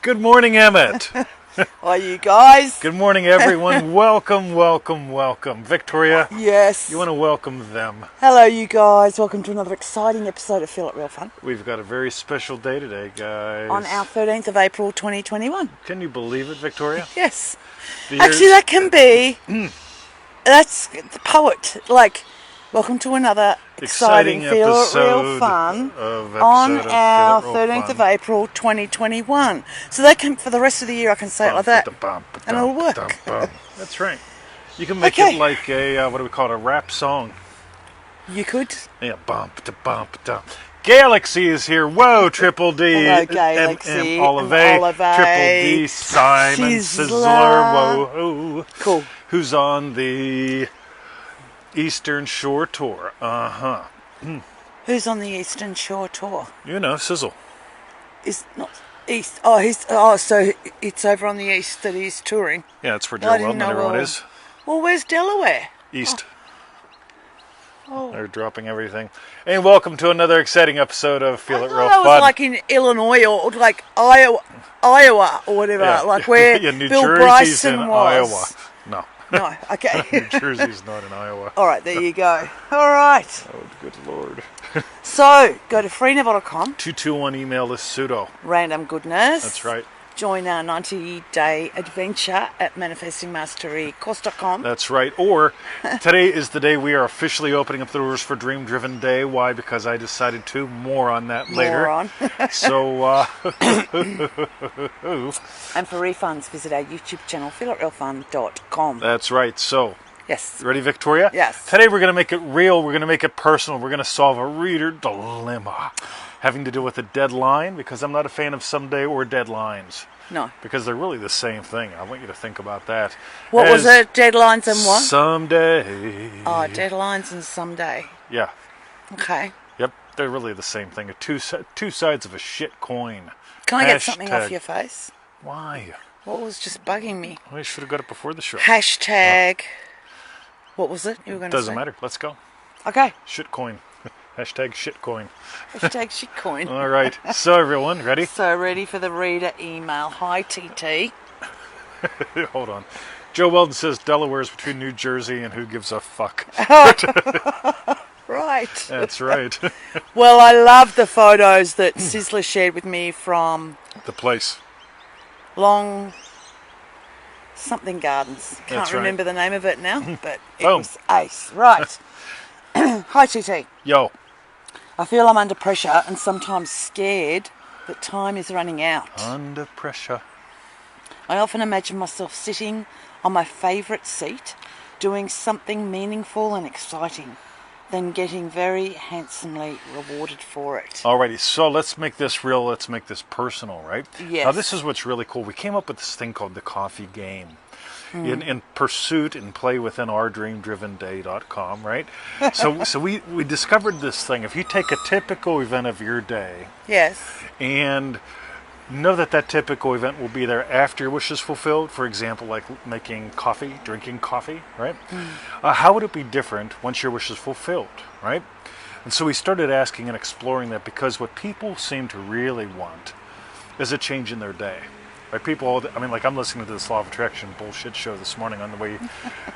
Good morning, Emmett. Are you guys? Good morning, everyone. Welcome, welcome, welcome. Victoria, Yes. you want to welcome them. Hello, you guys. Welcome to another exciting episode of Feel It Real Fun. We've got a very special day today, guys. On our 13th of April 2021. Can you believe it, Victoria? Yes. Actually, that can be... That's the poet. Like, welcome to another exciting Feel It Real Fun on our 13th of April 2021. So they can, for the rest of the year, I can say it like that. And it'll work. That's right. You can make it like a, what do we call it, a rap song. You could. Yeah, bump, da bump, da. Galaxy is here. Whoa, Triple D. Hello, Galaxy. Olive. Triple D. Simon Sizzler. Whoa. Cool. Who's on the Eastern Shore Tour. Uh-huh. Who's on the Eastern Shore Tour? You know, Sizzle. Is not East. So it's over on the East that he's touring. Yeah, it's for Joe Weldon and everyone is. Well, where's Delaware? East. Oh. They're dropping everything. And welcome to another exciting episode of Feel It Real Fun. I was like in Illinois or like Iowa or whatever, like where yeah, New Bill Jersey's Bryson in was. Iowa. No, okay. New Jersey's not in Iowa. All right, there you go. All right. Oh, good Lord. So, go to freeneville.com. 221 email is pseudo. Random goodness. That's right. Join our 90-day adventure at manifestingmasterycourse.com. That's right. Or today is the day we are officially opening up the doors for Dream Driven Day. Why? Because I decided to. More on that later. More on. So, and for refunds, visit our YouTube channel, feelitrealfun.com. That's right. So, yes. Ready, Victoria? Yes. Today we're going to make it real. We're going to make it personal. We're going to solve a reader dilemma having to do with a deadline, because I'm not a fan of someday or deadlines. No. Because they're really the same thing. I want you to think about that. What was it? Deadlines and what? Someday. Oh, deadlines and someday. Yeah. Okay. Yep. They're really the same thing. Two sides of a shit coin. Can I get something off your face? Why? What was just bugging me? Well, you should have got it before the show. Hashtag. What was it you were going to say? Doesn't matter. Let's go. Okay. Shitcoin. Hashtag shitcoin. Hashtag shitcoin. All right. So, everyone, ready? So, ready for the reader email. Hi, TT. Hold on. Joe Weldon says Delaware's between New Jersey and who gives a fuck. Right. That's right. Well, I love the photos that Sizzler shared with me from... The place. Long... something gardens. Can't remember the name of it now, but it was ace. Right. Hi, TT. Yo. I feel I'm under pressure and sometimes scared that time is running out. Under pressure. I often imagine myself sitting on my favourite seat, doing something meaningful and exciting, then getting very handsomely rewarded for it. Alrighty, so let's make this real, let's make this personal, right? Yes. Now this is what's really cool. We came up with this thing called the coffee game. In pursuit and play within our dreamdrivenday.com, right? So we discovered this thing. If you take a typical event of your day, yes, and know that typical event will be there after your wish is fulfilled, for example, like making coffee, drinking coffee, right? How would it be different once your wish is fulfilled, right? And so we started asking and exploring that, because what people seem to really want is a change in their day. Right, people, I mean, like I'm listening to this Law of Attraction bullshit show this morning on the way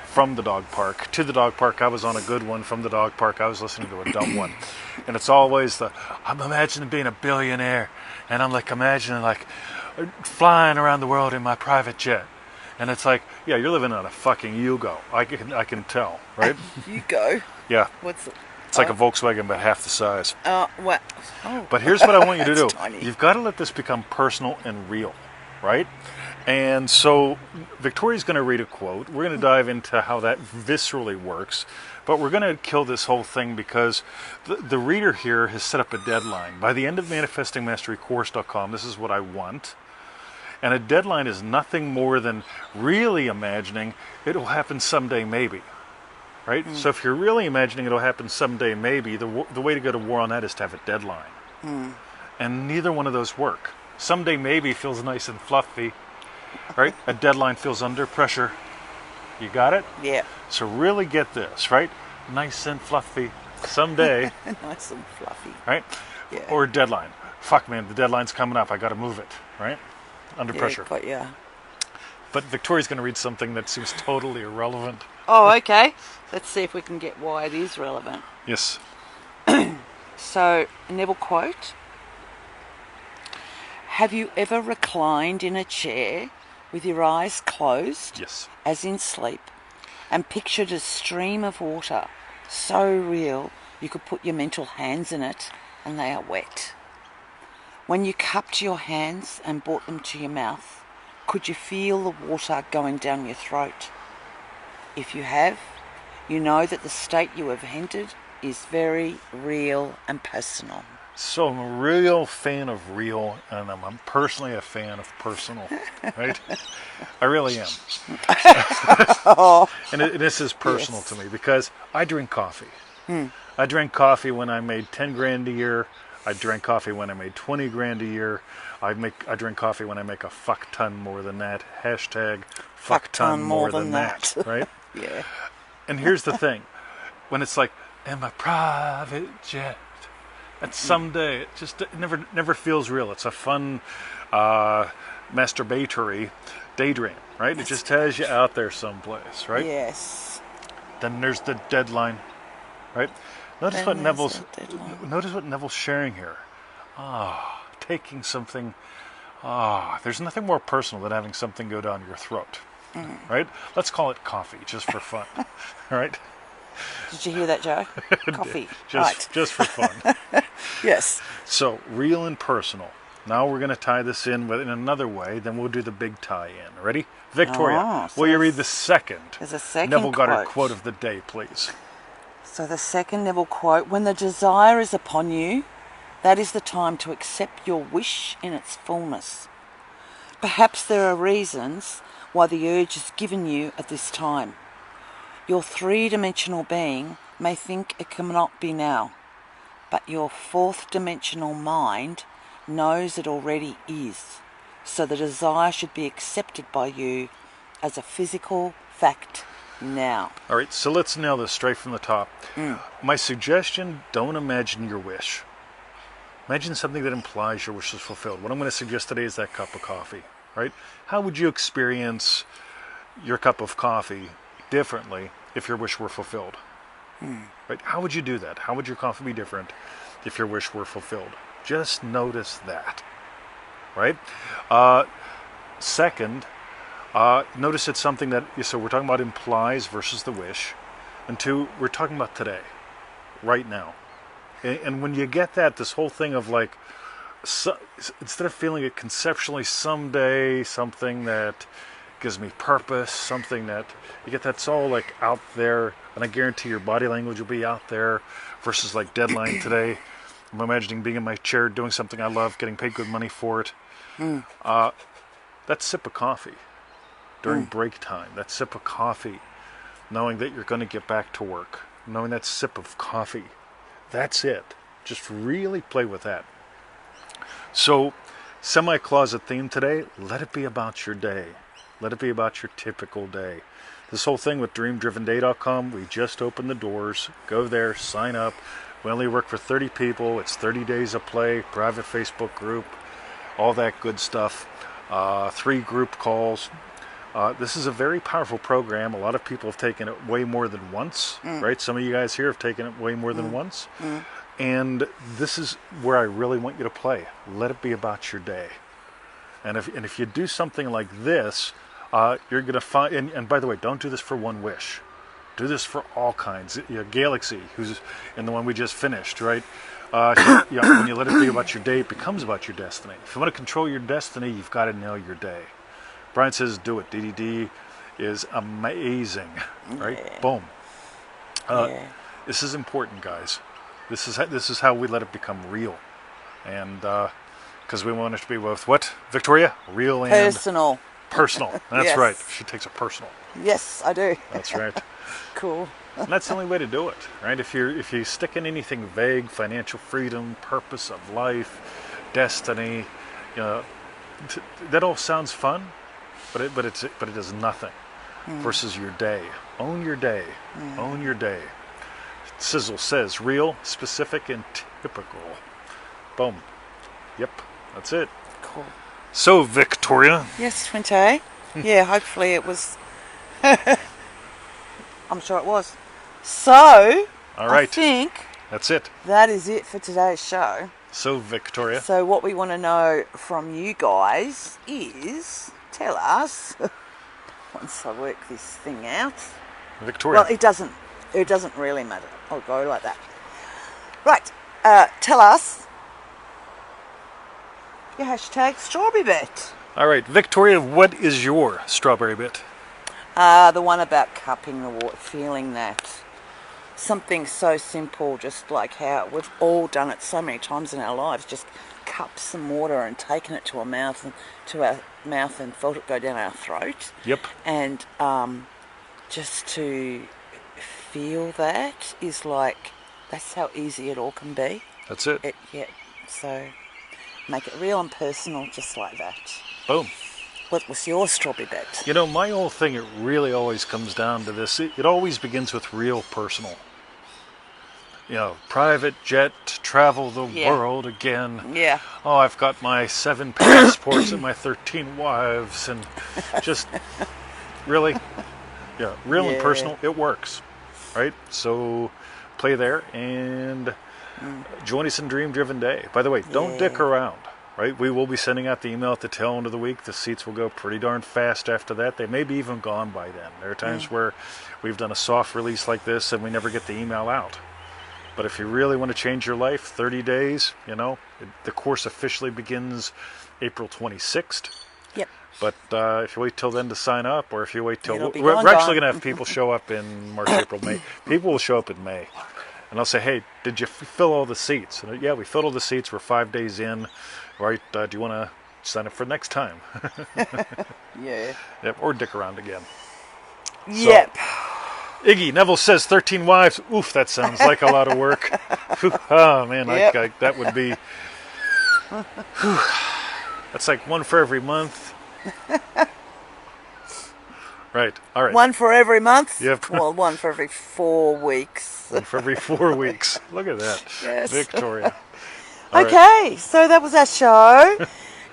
from the dog park. To the dog park, I was on a good one. From the dog park, I was listening to a dumb one. And it's always I'm imagining being a billionaire. And I'm like imagining like flying around the world in my private jet. And it's like, yeah, you're living on a fucking Yugo. I can tell, right? Yugo? Yeah. What's it? It's like a Volkswagen, but half the size. What? Oh. But here's what I want you to do. Tiny. You've got to let this become personal and real. Right? And so Victoria's going to read a quote. We're going to dive into how that viscerally works. But we're going to kill this whole thing because the reader here has set up a deadline. By the end of manifestingmasterycourse.com, this is what I want. And a deadline is nothing more than really imagining it'll happen someday maybe. Right? So if you're really imagining it'll happen someday maybe, the way to go to war on that is to have a deadline. And neither one of those work. Someday maybe feels nice and fluffy, right? A deadline feels under pressure. You got it? Yeah. So really get this, right? Nice and fluffy. Someday. Nice and fluffy. Right? Yeah. Or a deadline. fuck, man, the deadline's coming up. I got to move it, right? Under pressure. Got ya. But Victoria's going to read something that seems totally irrelevant. Oh, okay. Let's see if we can get why it is relevant. Yes. So, Neville quote. Have you ever reclined in a chair with your eyes closed, Yes. as in sleep, and pictured a stream of water so real you could put your mental hands in it and they are wet? When you cupped your hands and brought them to your mouth, could you feel the water going down your throat? If you have, you know that the state you have entered is very real and personal. So I'm a real fan of real, and I'm personally a fan of personal, right? I really am. And this is personal to me because I drink coffee. I drank coffee when I made 10 grand a year. I drank coffee when I made 20 grand a year. I drink coffee when I make a fuck ton more than that. Hashtag fuck ton more than that, right? Yeah. And here's the thing. When it's like, in my private jet, and someday it never feels real. It's a fun masturbatory daydream, right? It just has you out there someplace, right? Yes. Then there's the deadline, right? Notice what Neville's sharing here. Taking something. There's nothing more personal than having something go down your throat, right? Let's call it coffee, just for fun, right? Did you hear that, Joe? Coffee. Just for fun. Yes. So, real and personal. Now we're going to tie this in another way, then we'll do the big tie-in. Ready? Victoria, will you read the second Neville Goddard quote of the day, please? So the second Neville quote, when the desire is upon you, that is the time to accept your wish in its fullness. Perhaps there are reasons why the urge is given you at this time. Your three-dimensional being may think it cannot be now, but your fourth-dimensional mind knows it already is. So the desire should be accepted by you as a physical fact now. All right, so let's nail this straight from the top. My suggestion, don't imagine your wish. Imagine something that implies your wish is fulfilled. What I'm going to suggest today is that cup of coffee, right? How would you experience your cup of coffee differently if your wish were fulfilled? Right? How would you do that? How would your coffee be different if your wish were fulfilled? Just notice that, right? Second, notice it's something that, so we're talking about implies versus the wish. And two, we're talking about today, right now. And when you get that, this whole thing of like, instead of feeling it conceptually someday, something that gives me purpose, something that, you get that's all like out there, and I guarantee your body language will be out there, versus like deadline today. I'm imagining being in my chair, doing something I love, getting paid good money for it. That sip of coffee during break time, that sip of coffee, knowing that you're going to get back to work, knowing that sip of coffee, that's it. Just really play with that. So, semi-closet theme today, let it be about your day. Let it be about your typical day. This whole thing with dreamdrivenday.com, we just opened the doors. Go there, sign up. We only work for 30 people. It's 30 days of play, private Facebook group, all that good stuff. 3 group calls. This is a very powerful program. A lot of people have taken it way more than once, right? Some of you guys here have taken it way more than once. And this is where I really want you to play. Let it be about your day. And if you do something like this, you're going to find, and by the way, don't do this for one wish. Do this for all kinds. Galaxy, who's in the one we just finished, right? When you let it be about your day, it becomes about your destiny. If you want to control your destiny, you've got to nail your day. Brian says, do it. DDD is amazing, right? Yeah. Boom. This is important, guys. This is how we let it become real. And because we want it to be both what, Victoria? Real and personal. Personal. That's yes. right. She takes it personal. Yes, I do. That's right. Cool. And that's the only way to do it, right? If you stick in anything vague, financial freedom, purpose of life, destiny, that all sounds fun, but it does nothing. Versus your day. Own your day. Own your day. Sizzle says real, specific, and typical. Boom. Yep, that's it. Cool. So, Victoria. Yes, Twente. Yeah, hopefully it was. I'm sure it was. So, all right. I think that's it. That is it for today's show. So, Victoria. So, what we want to know from you guys is tell us. Once I work this thing out. Victoria. Well, it doesn't really matter. I'll go like that. Right. Tell us your hashtag strawberry bet. All right, Victoria, what is your strawberry bit? The one about cupping the water, feeling that. Something so simple, just like how we've all done it so many times in our lives, just cup some water and taken it to our mouth and felt it go down our throat. Yep. And just to feel that is like, that's how easy it all can be. That's it. Yeah. So make it real and personal, just like that. Boom. What was your strawberry bet? You know, my whole thing, it really always comes down to this. It always begins with real personal. You know, private jet, travel the world again. Yeah. Oh, I've got my 7 passports and my 13 wives, and just really, real and personal. It works, right? So play there and join us in Dream Driven Day. By the way, don't dick around. Right, we will be sending out the email at the tail end of the week. The seats will go pretty darn fast after that. They may be even gone by then. There are times where we've done a soft release like this and we never get the email out. But if you really want to change your life, 30 days, the course officially begins April 26th. Yep. But if you wait till then to sign up, or if you wait till... We're actually going to have people show up in March, April, May. People will show up in May. And I'll say, hey, did you fill all the seats? And yeah, we filled all the seats. We're 5 days in. Right, do you want to sign up for next time? Yeah. Yep, or dick around again. Yep. So, Iggy, Neville says 13 wives. Oof, that sounds like a lot of work. Oh, man, that would be... That's like one for every month. Right, all right. One for every month? Yep. Well, one for every 4 weeks. One for every 4 weeks. Look at that. Yes. Victoria. Okay, so that was our show.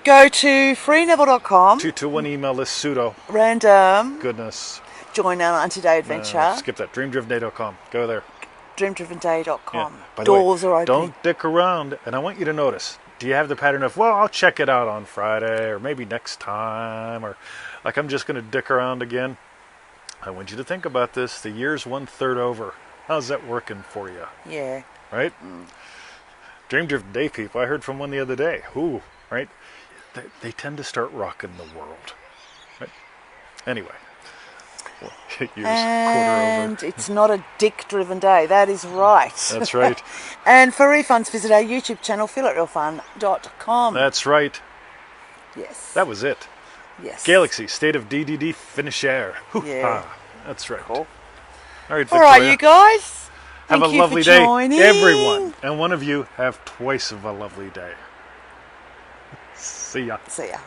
Go to freeneville.com. 221 email list pseudo. Random. Goodness. Join our 90-day adventure. Skip that. Dreamdrivenday.com. Go there. Dreamdrivenday.com. By the Doors way, are open. Don't dick around. And I want you to notice, do you have the pattern of, well, I'll check it out on Friday or maybe next time, or like I'm just going to dick around again? I want you to think about this. The year's 1/3 over. How's that working for you? Yeah. Right? Dream Driven Day people, I heard from one the other day. Ooh, right? They tend to start rocking the world. Right? Anyway. And it's not a dick-driven day. That is right. That's right. And for refunds, visit our YouTube channel, feelitrealfun.com. That's right. Yes. That was it. Yes. Galaxy, State of DDD, Finisher. Yeah. That's right. Cool. All right, Victoria. All right, you guys. Have Thank a you lovely for day, joining. everyone. And one of you have twice of a lovely day. See ya. See ya.